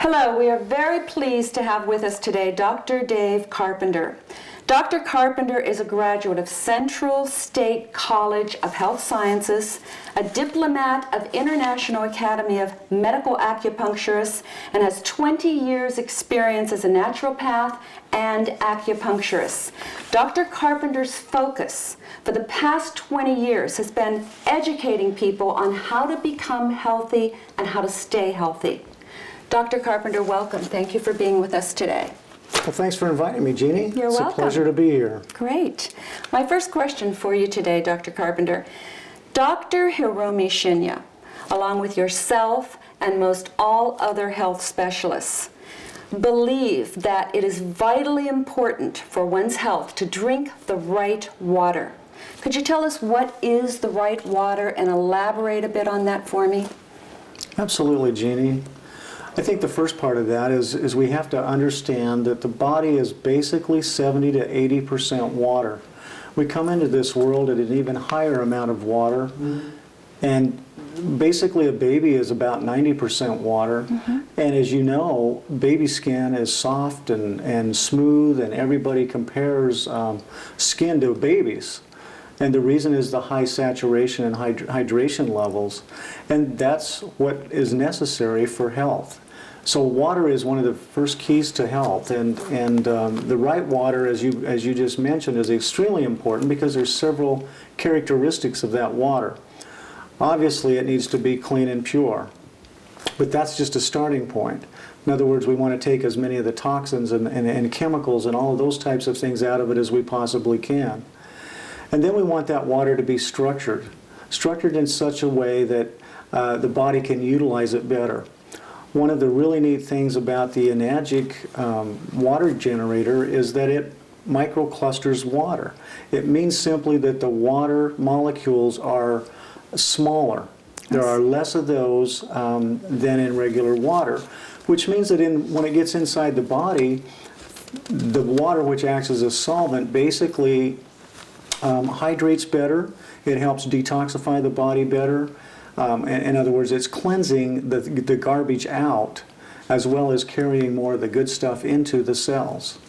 Hello, we are very pleased to have with us today Dr. Dave Carpenter. Dr. Carpenter is a graduate of Central State College of Health Sciences, a diplomat of International Academy of Medical Acupuncturists, and has 20 years experience as a naturopath and acupuncturist. Dr. Carpenter's focus for the past 20 years has been educating people on how to become healthy and how to stay healthy. Dr. Carpenter, welcome. Thank you for being with us today. Well, thanks for inviting me, Jeannie. You're welcome. It's a pleasure to be here. Great. My first question for you today, Dr. Carpenter. Dr. Hiromi Shinya, along with yourself and most all other health specialists, believe that it is vitally important for one's health to drink the right water. Could you tell us what is the right water and elaborate a bit on that for me? Absolutely, Jeannie. I think the first part of that is we have to understand that the body is basically 70 to 80% water. We come into this world at an even higher amount of water, and basically a baby is about 90% water. And as you know, baby skin is soft and smooth, and everybody compares skin to babies. And the reason is the high saturation and hydration levels. And that's what is necessary for health. So water is one of the first keys to health, and the right water, as you just mentioned, is extremely important because there's several characteristics of that water. Obviously, it needs to be clean and pure, but that's just a starting point. In other words, we want to take as many of the toxins and chemicals and all of those types of things out of it as we possibly can. And then we want that water to be structured in such a way that the body can utilize it better. One of the really neat things about the Enagic water generator is that it microclusters water. It means simply that the water molecules are smaller. There are less of those than in regular water, which means that when it gets inside the body, the water, which acts as a solvent, basically hydrates better. It helps detoxify the body better. In other words, it's cleansing the garbage out as well as carrying more of the good stuff into the cells.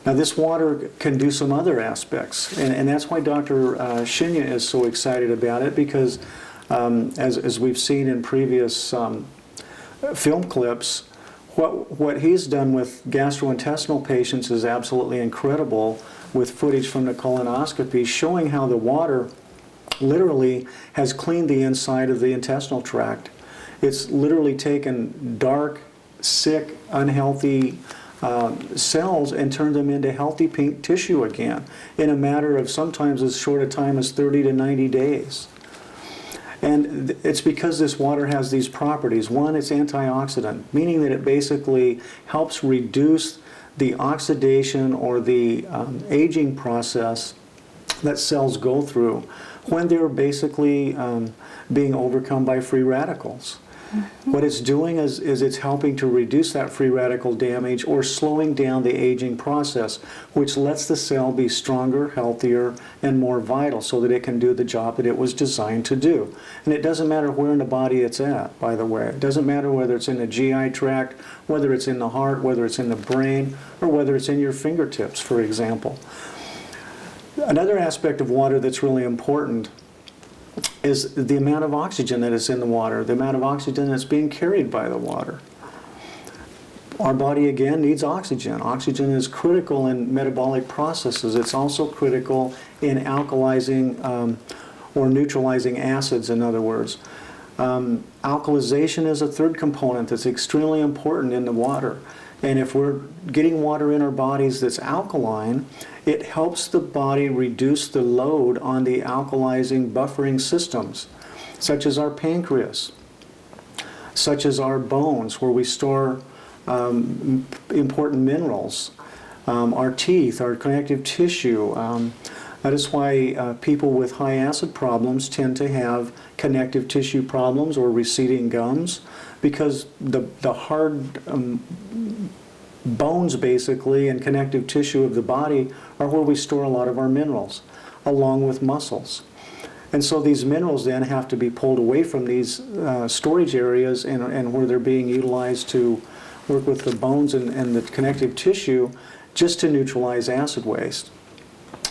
Now this water can do some other aspects, and that's why Dr. Shinya is so excited about it, because as we've seen in previous film clips, what he's done with gastrointestinal patients is absolutely incredible, with footage from the colonoscopy showing how the water literally has cleaned the inside of the intestinal tract. It's literally taken dark, sick, unhealthy cells and turned them into healthy pink tissue again in a matter of sometimes as short a time as 30 to 90 days. And it's because this water has these properties. One, it's antioxidant, meaning that it basically helps reduce the oxidation or the aging process that cells go through when they're basically being overcome by free radicals. What it's doing is it's helping to reduce that free radical damage or slowing down the aging process, which lets the cell be stronger, healthier, and more vital so that it can do the job that it was designed to do. And it doesn't matter where in the body it's at, by the way. It doesn't matter whether it's in the GI tract, whether it's in the heart, whether it's in the brain, or whether it's in your fingertips, for example. Another aspect of water that's really important is the amount of oxygen that is in the water, the amount of oxygen that's being carried by the water. Our body, again, needs oxygen. Oxygen is critical in metabolic processes. It's also critical in alkalizing or neutralizing acids, in other words. Alkalization is a third component that's extremely important in the water. And if we're getting water in our bodies that's alkaline, it helps the body reduce the load on the alkalizing buffering systems, such as our pancreas, such as our bones, where we store important minerals, our teeth, our connective tissue. That is why people with high acid problems tend to have connective tissue problems or receding gums, because the hard bones, basically, and connective tissue of the body are where we store a lot of our minerals, along with muscles. And so these minerals then have to be pulled away from these storage areas and where they're being utilized to work with the bones and the connective tissue just to neutralize acid waste.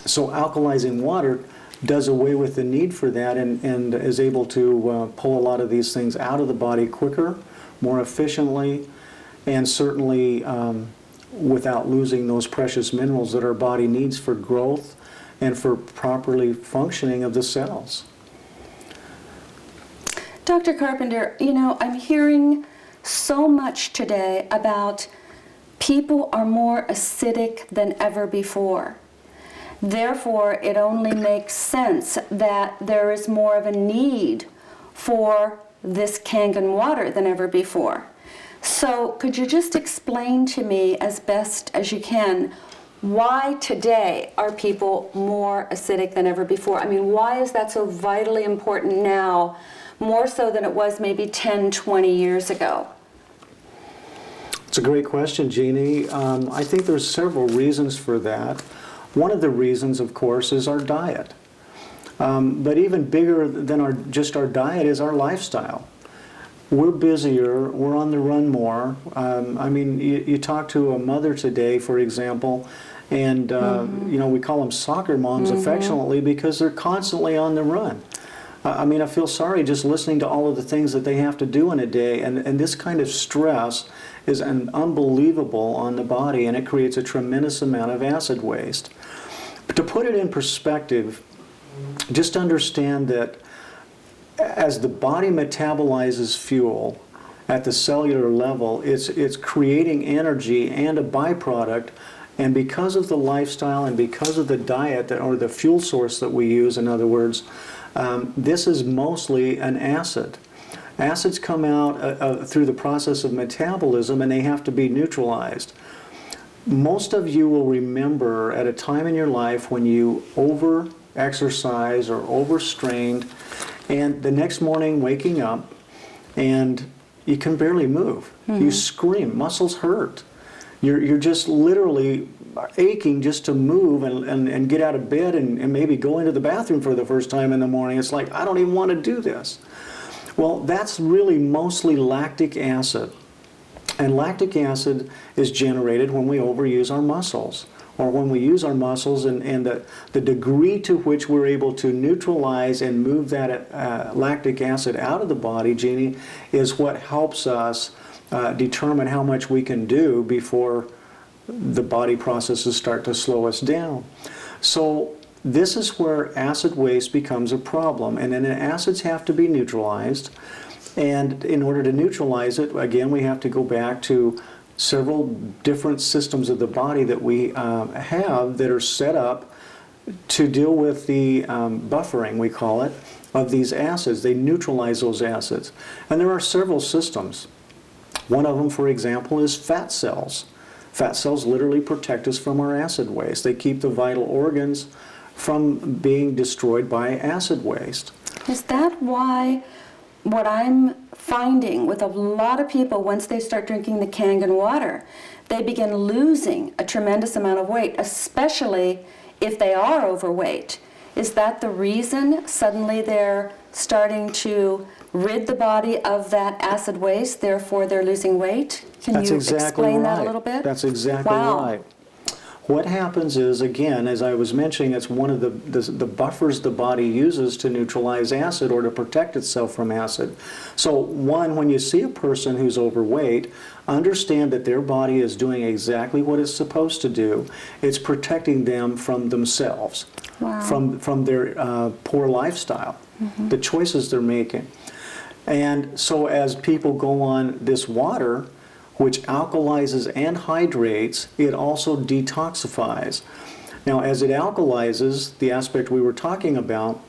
So alkalizing water does away with the need for that and is able to pull a lot of these things out of the body quicker, more efficiently, and certainly without losing those precious minerals that our body needs for growth and for properly functioning of the cells. Dr. Carpenter, you know, I'm hearing so much today about people are more acidic than ever before. Therefore, it only makes sense that there is more of a need for this Kangen water than ever before. So could you just explain to me as best as you can why today are people more acidic than ever before? I mean, why is that so vitally important now, more so than it was maybe 10, 20 years ago? It's a great question, Jeannie. I think there's several reasons for that. One of the reasons, of course, is our diet. But even bigger than just our diet is our lifestyle. We're busier, we're on the run more. I mean, you talk to a mother today, for example, and you know, we call them soccer moms affectionately because they're constantly on the run. I mean, I feel sorry just listening to all of the things that they have to do in a day, and this kind of stress is unbelievable on the body, and it creates a tremendous amount of acid waste. But to put it in perspective, just understand that as the body metabolizes fuel at the cellular level, it's creating energy and a byproduct, and because of the lifestyle and because of the diet or the fuel source that we use, in other words, this is mostly an acid. Acids come out through the process of metabolism, and they have to be neutralized. Most of you will remember at a time in your life when you over-exercise or overstrained, and the next morning waking up and you can barely move. You scream, muscles hurt. You're just literally aching just to move and get out of bed and maybe go into the bathroom for the first time in the morning. It's like, I don't even want to do this. Well, that's really mostly lactic acid. And lactic acid is generated when we overuse our muscles, or when we use our muscles, and the degree to which we're able to neutralize and move that lactic acid out of the body, Jeannie, is what helps us determine how much we can do before the body processes start to slow us down. So this is where acid waste becomes a problem, and then the acids have to be neutralized. And in order to neutralize it, again, we have to go back to several different systems of the body that we have that are set up to deal with the buffering, we call it, of these acids. They neutralize those acids. And there are several systems. One of them, for example, is fat cells. Fat cells literally protect us from our acid waste. They keep the vital organs from being destroyed by acid waste. Is that why what I'm finding with a lot of people, once they start drinking the Kangen water, they begin losing a tremendous amount of weight, especially if they are overweight? Is that the reason suddenly they're starting to rid the body of that acid waste, therefore they're losing weight? Can you explain that a little bit? That's exactly right. What happens is, again, as I was mentioning, it's one of the buffers the body uses to neutralize acid or to protect itself from acid. So one, when you see a person who's overweight, understand that their body is doing exactly what it's supposed to do. It's protecting them from themselves, from their poor lifestyle, the choices they're making. And so as people go on this water, which alkalizes and hydrates, it also detoxifies. Now, as it alkalizes, the aspect we were talking about,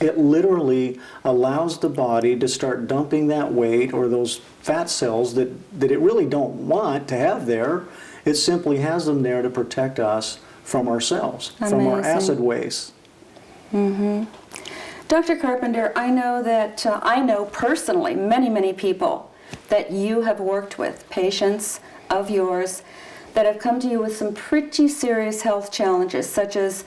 it literally allows the body to start dumping that weight or those fat cells that it really don't want to have there. It simply has them there to protect us from ourselves, from our acid waste. Dr. Carpenter, I know that, I know personally many people that you have worked with, patients of yours, that have come to you with some pretty serious health challenges, such as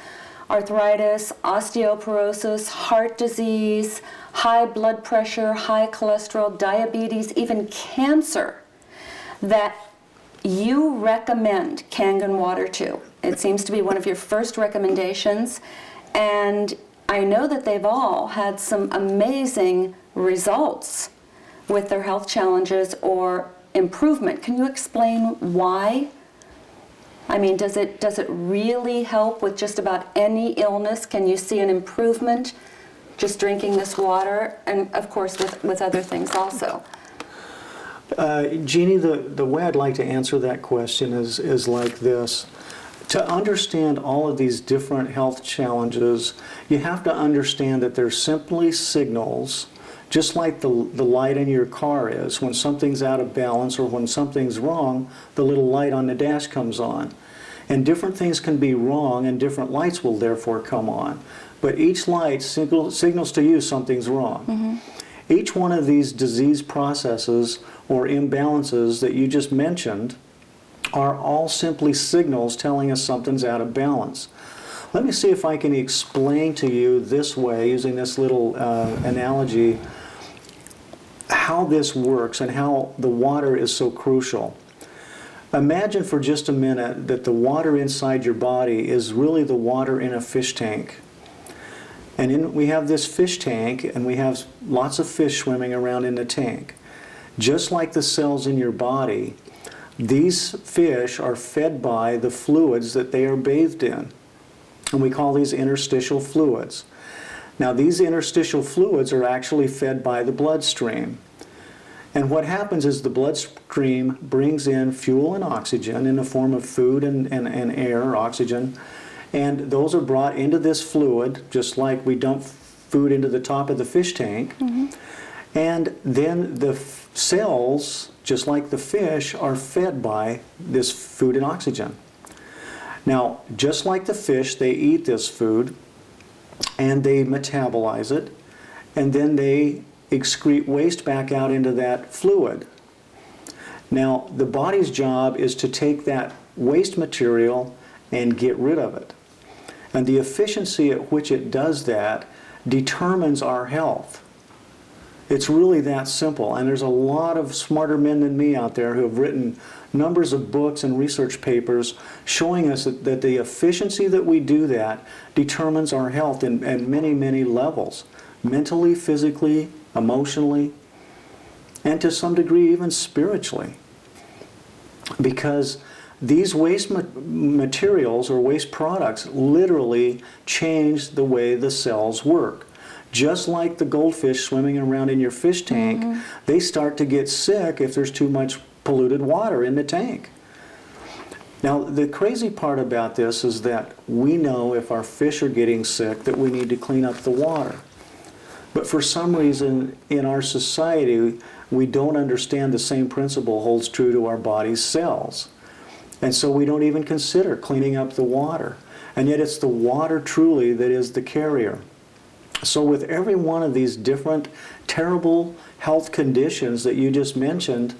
arthritis, osteoporosis, heart disease, high blood pressure, high cholesterol, diabetes, even cancer, that you recommend Kangen water to. It seems to be one of your first recommendations, and I know that they've all had some amazing results with their health challenges or improvement. Can you explain why? I mean, does it really help with just about any illness? Can you see an improvement just drinking this water? And of course with other things also. Jeannie, the way I'd like to answer that question is like this. To understand all of these different health challenges, you have to understand that they're simply signals, just like the light in your car is. When something's out of balance or when something's wrong, the little light on the dash comes on. And different things can be wrong and different lights will therefore come on. But each light signals to you something's wrong. Mm-hmm. Each one of these disease processes or imbalances that you just mentioned are all simply signals telling us something's out of balance. Let me see if I can explain to you this way, using this little analogy, how this works and how the water is so crucial. Imagine for just a minute that the water inside your body is really the water in a fish tank. And we have this fish tank, and we have lots of fish swimming around in the tank. Just like the cells in your body, these fish are fed by the fluids that they are bathed in. And we call these interstitial fluids. Now, these interstitial fluids are actually fed by the bloodstream. And what happens is the bloodstream brings in fuel and oxygen in the form of food and air, oxygen. And those are brought into this fluid, just like we dump food into the top of the fish tank. Mm-hmm. And then the cells, just like the fish, are fed by this food and oxygen. Now, just like the fish, they eat this food, and they metabolize it, and then they excrete waste back out into that fluid. Now, the body's job is to take that waste material and get rid of it. And the efficiency at which it does that determines our health. It's really that simple. And there's a lot of smarter men than me out there who have written numbers of books and research papers showing us that the efficiency that we do that determines our health in many, many levels. Mentally, physically, emotionally, and to some degree even spiritually. Because these waste materials or waste products literally change the way the cells work. Just like the goldfish swimming around in your fish tank, mm-hmm. they start to get sick if there's too much polluted water in the tank. Now, the crazy part about this is that we know if our fish are getting sick that we need to clean up the water. But for some reason in our society, we don't understand the same principle holds true to our body's cells. And so we don't even consider cleaning up the water. And yet it's the water truly that is the carrier. So with every one of these different terrible health conditions that you just mentioned,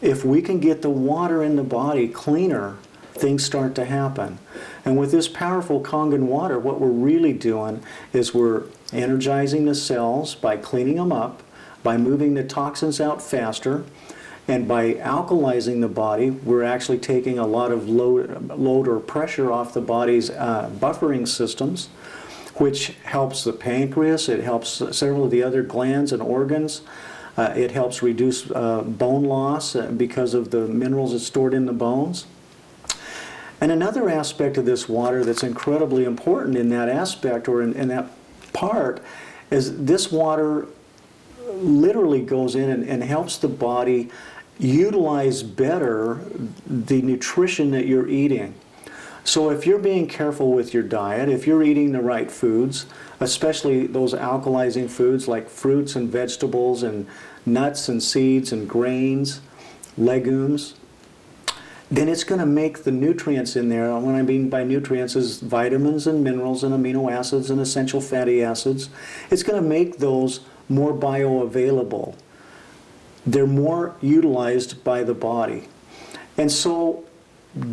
if we can get the water in the body cleaner, things start to happen. And with this powerful Kangen water, what we're really doing is we're energizing the cells by cleaning them up, by moving the toxins out faster, and by alkalizing the body, we're actually taking a lot of load or pressure off the body's buffering systems, which helps the pancreas, it helps several of the other glands and organs. It helps reduce bone loss because of the minerals that's stored in the bones. And another aspect of this water that's incredibly important in that aspect or in that part is this water literally goes in and helps the body utilize better the nutrition that you're eating. So if you're being careful with your diet, if you're eating the right foods, especially those alkalizing foods like fruits and vegetables and nuts and seeds and grains, legumes, then it's going to make the nutrients in there, and what I mean by nutrients is vitamins and minerals and amino acids and essential fatty acids, it's going to make those more bioavailable. They're more utilized by the body. And so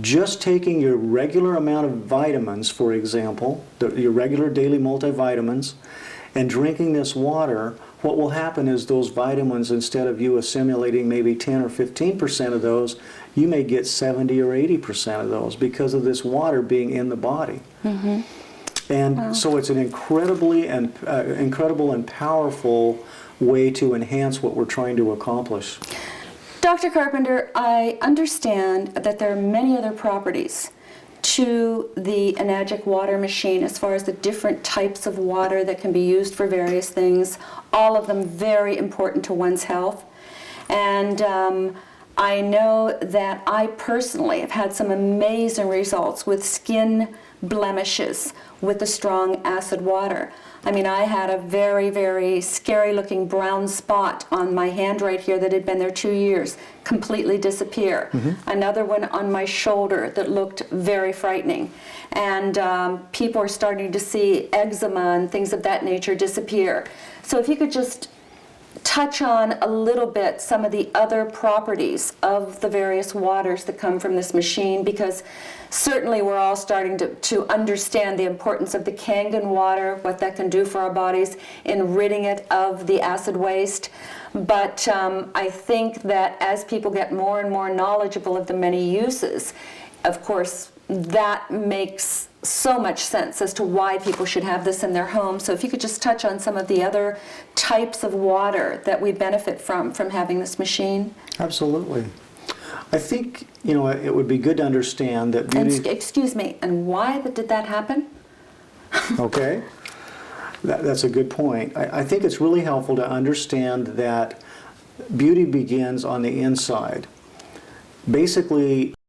just taking your regular amount of vitamins, for example, your regular daily multivitamins, and drinking this water, what will happen is those vitamins, instead of you assimilating maybe 10 or 15% of those, you may get 70 or 80% of those because of this water being in the body. Mm-hmm. And Wow. so it's an incredible and powerful way to enhance what we're trying to accomplish. Dr. Carpenter, I understand that there are many other properties to the Enagic water machine as far as the different types of water that can be used for various things, all of them very important to one's health. And I know that I personally have had some amazing results with skin blemishes with the strong acid water. I mean, I had a very, very scary looking brown spot on my hand right here that had been there 2 years, completely disappear. Mm-hmm. Another one on my shoulder that looked very frightening. And people are starting to see eczema and things of that nature disappear. So if you could just touch on a little bit some of the other properties of the various waters that come from this machine, because certainly we're all starting to understand the importance of the Kangen water, what that can do for our bodies in ridding it of the acid waste. But I think that as people get more and more knowledgeable of the many uses, of course, that makes so much sense as to why people should have this in their home. So if you could just touch on some of the other types of water that we benefit from having this machine. Absolutely. I think, it would be good to understand that beauty... And excuse me, and why did that happen? Okay. That's a good point. I think it's really helpful to understand that beauty begins on the inside. Basically,